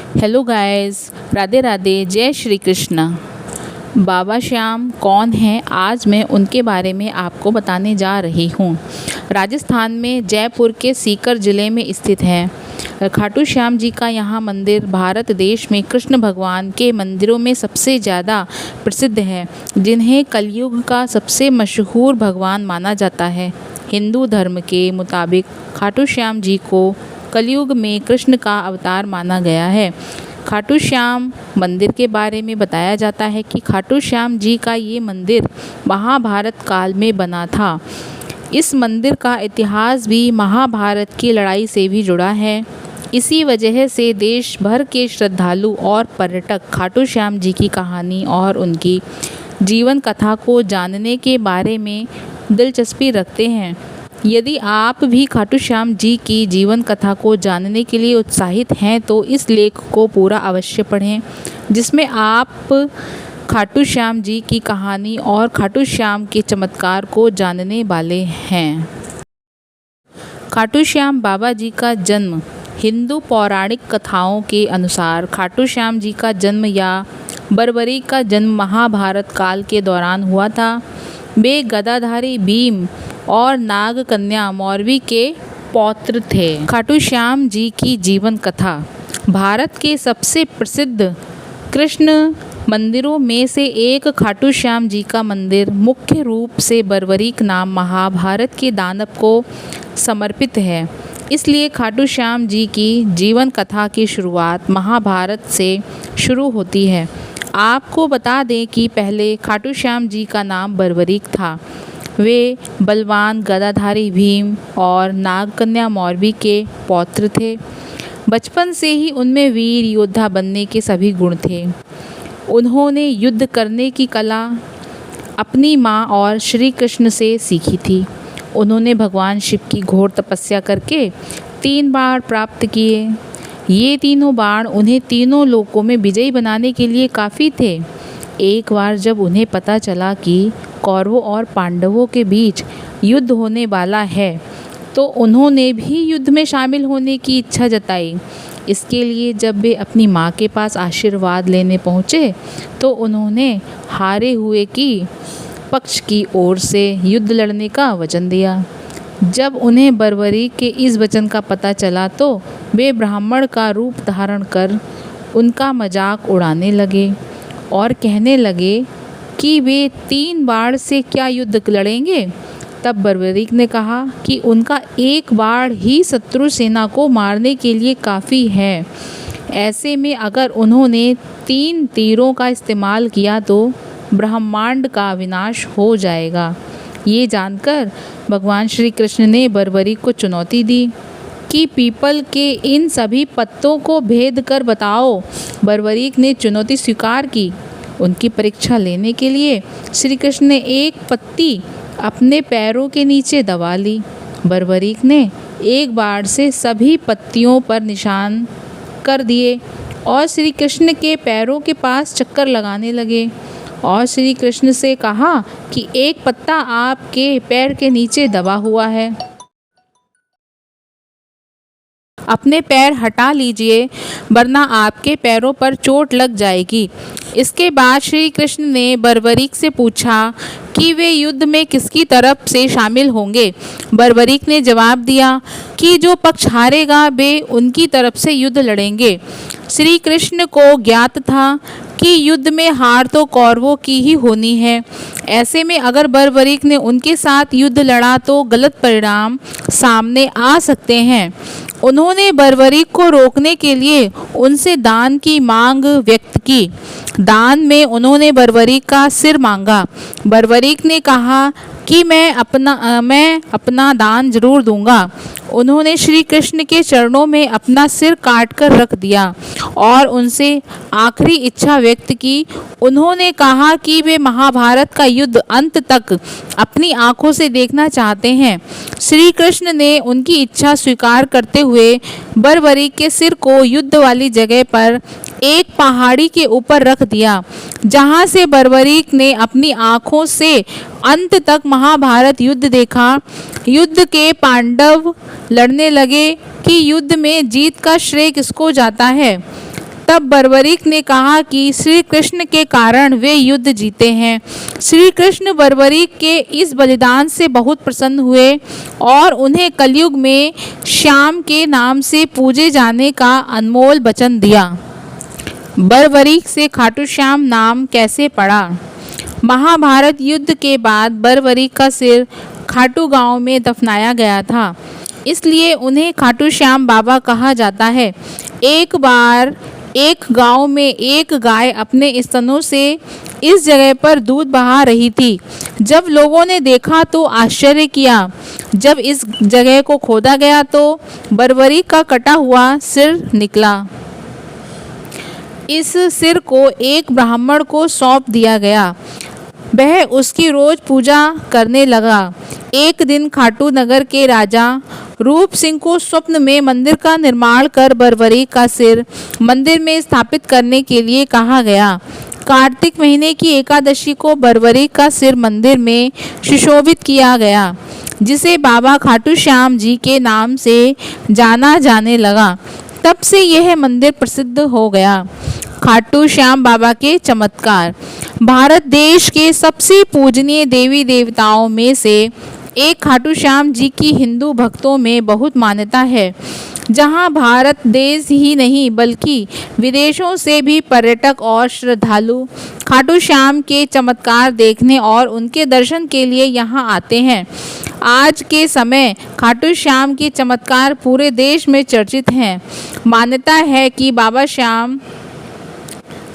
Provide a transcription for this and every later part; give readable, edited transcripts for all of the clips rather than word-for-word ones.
Hello guys, Radhe Radhe, जय श्री कृष्ण। बाबा श्याम कौन हैं? आज मैं उनके बारे में आपको बताने जा रही हूँ। राजस्थान में जयपुर के सीकर ज़िले में स्थित है खाटू श्याम जी का यहाँ मंदिर भारत देश में कृष्ण भगवान के मंदिरों में सबसे ज़्यादा प्रसिद्ध है, जिन्हें कलयुग का सबसे मशहूर भगवान माना जाता है। हिंदू धर्म के मुताबिक खाटू श्याम जी को कलयुग में कृष्ण का अवतार माना गया है। खाटू श्याम मंदिर के बारे में बताया जाता है कि खाटू श्याम जी का ये मंदिर महाभारत काल में बना था। इस मंदिर का इतिहास भी महाभारत की लड़ाई से भी जुड़ा है। इसी वजह से देश भर के श्रद्धालु और पर्यटक खाटू श्याम जी की कहानी और उनकी जीवन कथा को जानने के बारे में दिलचस्पी रखते हैं। यदि आप भी खाटू श्याम जी की जीवन कथा को जानने के लिए उत्साहित हैं तो इस लेख को पूरा अवश्य पढ़ें, जिसमें आप खाटू श्याम जी की कहानी और खाटू श्याम के चमत्कार को जानने वाले हैं। खाटू श्याम बाबा जी का जन्म। हिंदू पौराणिक कथाओं के अनुसार खाटू श्याम जी का जन्म या बर्बरी का जन्म महाभारत काल के दौरान हुआ था। वे गदाधारी भीम और नाग कन्या मौरवी के पौत्र थे। खाटू श्याम जी की जीवन कथा। भारत के सबसे प्रसिद्ध कृष्ण मंदिरों में से एक खाटू श्याम जी का मंदिर मुख्य रूप से बर्बरीक नाम महाभारत के दानव को समर्पित है। इसलिए खाटू श्याम जी की जीवन कथा की शुरुआत महाभारत से शुरू होती है। आपको बता दें कि पहले खाटू श्याम जी का नाम बर्बरीक था। वे बलवान गदाधारी भीम और नागकन्या मौरवी के पौत्र थे। बचपन से ही उनमें वीर योद्धा बनने के सभी गुण थे। उन्होंने युद्ध करने की कला अपनी माँ और श्री कृष्ण से सीखी थी। उन्होंने भगवान शिव की घोर तपस्या करके 3 बाण प्राप्त किए। ये तीनों बाण उन्हें तीनों लोकों में विजयी बनाने के लिए काफ़ी थे। एक बार जब उन्हें पता चला कि कौरवों और पांडवों के बीच युद्ध होने वाला है तो उन्होंने भी युद्ध में शामिल होने की इच्छा जताई। इसके लिए जब वे अपनी माँ के पास आशीर्वाद लेने पहुँचे तो उन्होंने हारे हुए की पक्ष की ओर से युद्ध लड़ने का वचन दिया। जब उन्हें बर्बरी के इस वचन का पता चला तो वे ब्राह्मण का रूप धारण कर उनका मजाक उड़ाने लगे और कहने लगे कि वे 3 बाण से क्या युद्ध लड़ेंगे। तब बर्बरीक ने कहा कि उनका एक बाण ही शत्रु सेना को मारने के लिए काफ़ी है। ऐसे में अगर उन्होंने 3 तीरों का इस्तेमाल किया तो ब्रह्मांड का विनाश हो जाएगा। ये जानकर भगवान श्री कृष्ण ने बर्बरीक को चुनौती दी कि पीपल के इन सभी पत्तों को भेद कर बताओ। बर्बरीक ने चुनौती स्वीकार की। उनकी परीक्षा लेने के लिए श्री कृष्ण ने एक पत्ती अपने पैरों के नीचे दबा ली। बर्बरीक ने एक बाण से सभी पत्तियों पर निशान कर दिए और श्री कृष्ण के पैरों के पास चक्कर लगाने लगे और श्री कृष्ण से कहा कि एक पत्ता आपके पैर के नीचे दबा हुआ है, अपने पैर हटा लीजिए वरना आपके पैरों पर चोट लग जाएगी। इसके बाद श्री कृष्ण ने बर्बरीक से पूछा कि वे युद्ध में किसकी तरफ से शामिल होंगे। बर्बरीक ने जवाब दिया कि जो पक्ष हारेगा वे उनकी तरफ से युद्ध लड़ेंगे। श्री कृष्ण को ज्ञात था कि युद्ध में हार तो कौरवों की ही होनी है। ऐसे में अगर बर्बरीक ने उनके साथ युद्ध लड़ा तो गलत परिणाम सामने आ सकते हैं। उन्होंने बर्बरीक को रोकने के लिए उनसे दान की मांग व्यक्त की। दान में उन्होंने बर्बरीक का सिर मांगा। बर्बरीक ने कहा कि मैं अपना दान जरूर दूंगा। उन्होंने श्री कृष्ण के चरणों में अपना सिर काट कर रख दिया और उनसे आखिरी इच्छा व्यक्त की। उन्होंने कहा कि वे महाभारत का युद्ध अंत तक अपनी आंखों से देखना चाहते हैं। श्री कृष्ण ने उनकी इच्छा स्वीकार करते हुए बर्बरीक के सिर को युद्ध वाली जगह पर एक पहाड़ी के ऊपर रख दिया, जहां से बर्बरीक ने अपनी आंखों से अंत तक महाभारत युद्ध देखा। युद्ध के पांडव लड़ने लगे कि युद्ध में जीत का श्रेय किसको जाता है। तब बर्बरीक ने कहा कि श्री कृष्ण के कारण वे युद्ध जीते हैं। श्री कृष्ण बर्बरीक के इस बलिदान से बहुत प्रसन्न हुए और उन्हें कलयुग में श्याम के नाम से पूजे जाने का अनमोल वचन दिया। बर्बरीक से खाटू श्याम नाम कैसे पड़ा? महाभारत युद्ध के बाद बर्बरीक का सिर खाटू गांव में दफनाया गया था, इसलिए उन्हें खाटू श्याम बाबा कहा जाता है। एक बार एक गांव में एक गाय अपने स्तनों से इस जगह पर दूध बहा रही थी। जब लोगों ने देखा तो आश्चर्य किया। जब इस जगह को खोदा गया तो बर्बरीक का कटा हुआ सिर निकला। इस सिर को एक ब्राह्मण को सौंप दिया गया। वह उसकी रोज पूजा करने लगा। एक दिन खाटू नगर के राजा रूप सिंह को स्वप्न में मंदिर का निर्माण कर बर्बरीक का सिर मंदिर में स्थापित करने के लिए कहा गया। कार्तिक महीने की एकादशी को बर्बरीक का सिर मंदिर में सुशोभित किया गया, जिसे बाबा खाटू श्याम जी के नाम से जाना जाने लगा। तब से यह मंदिर प्रसिद्ध हो गया। खाटू श्याम बाबा के चमत्कार। भारत देश के सबसे पूजनीय देवी देवताओं में से एक खाटू श्याम जी की हिंदू भक्तों में बहुत मान्यता है। जहां भारत देश ही नहीं बल्कि विदेशों से भी पर्यटक और श्रद्धालु खाटू श्याम के चमत्कार देखने और उनके दर्शन के लिए यहां आते हैं। आज के समय खाटू श्याम के चमत्कार पूरे देश में चर्चित हैं। मान्यता है कि बाबा श्याम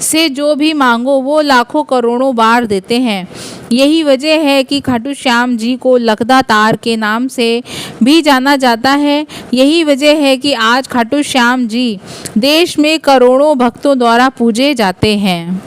से जो भी मांगो वो लाखों करोड़ों बार देते हैं। यही वजह है कि खाटू श्याम जी को लखदा तार के नाम से भी जाना जाता है। यही वजह है कि आज खाटू श्याम जी देश में करोड़ों भक्तों द्वारा पूजे जाते हैं।